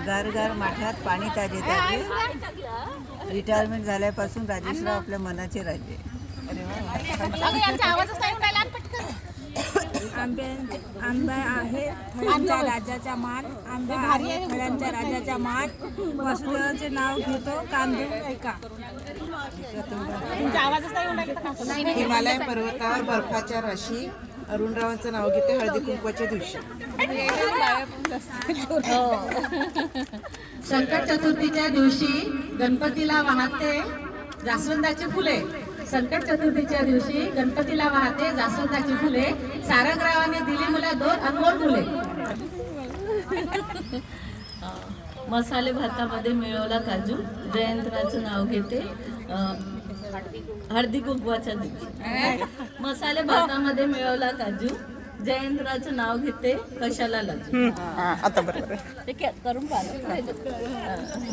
गारगार माठात पाणी ताजे ताजे. रिटायरमेंट झाल्यापासून राजेशराव आपल्या मनाचे राजे. अरे वा. आंबा आहे फळांच्या राजाचा मान. आंबा आहे फळांच्या राजाचा मान. वसुदेवाचे नाव घेतो कान देऊन ऐका. हिमालय पर्वतावर बर्फाच्या राशी. अरुणरावांचं नाव घेते हळदी कुंकवाच्या दिवशी. संकट चतुर्थीच्या दिवशी गणपतीला वाहते जास्वंदाची फुले. संकट चतुर्थीच्या दिवशी गणपतीला वाहते जास्वंदाची फुले. सारंगरावाने दिली मला 2 अनमोल मुले. मसाले भातामध्ये मिळवला काजू. जयंतराचं नाव घेते हळदी कुंकवाच्या दिवशी. मसाले भातामध्ये मिळवला काजू. जयंतराचं नाव घेते कशाला लाजू. आता बरोबर. ते करून पाहिलं.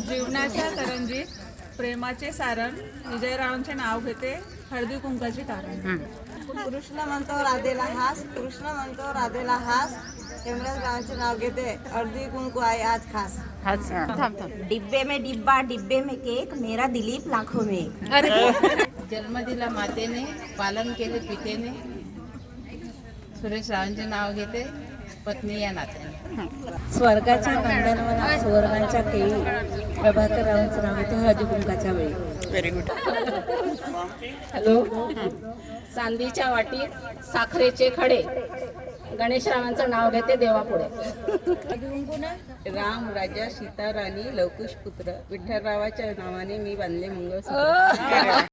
जीवनाच्या करंजीत प्रेमाचे सारण. विजयरावांचे नाव घेते हळदी कुंकाचे कारण. कृष्ण म्हणतो राधेला हास. कृष्ण म्हणतो राधेला हास. हेमराजरावांचे नाव घेते हळदी कुंकू आहे आज खास. डिब्बे में डिब्बा डिब्बे में केक. मेरा दिलीप लाखों में एक. जन्म दिला मातेने पालन केले पितेने. सुरेश रावांचे नाव घेते पत्नी या नात्याने. स्वर्गाच्या नंदनवनात सुवर्णाच्या केळी. प्रभाकर रावांचं नाव घेते हळदी कुंकाच्या वेळी. Very good. हॅलो. चांदीच्या वाटीत साखरेचे खडे. गणेशरावांचं नाव घेते देवापुढे. राम राजा सीता राणी लवकुश पुत्र. विठ्ठलरावाच्या नावाने मी बांधले मंगळसूत्र.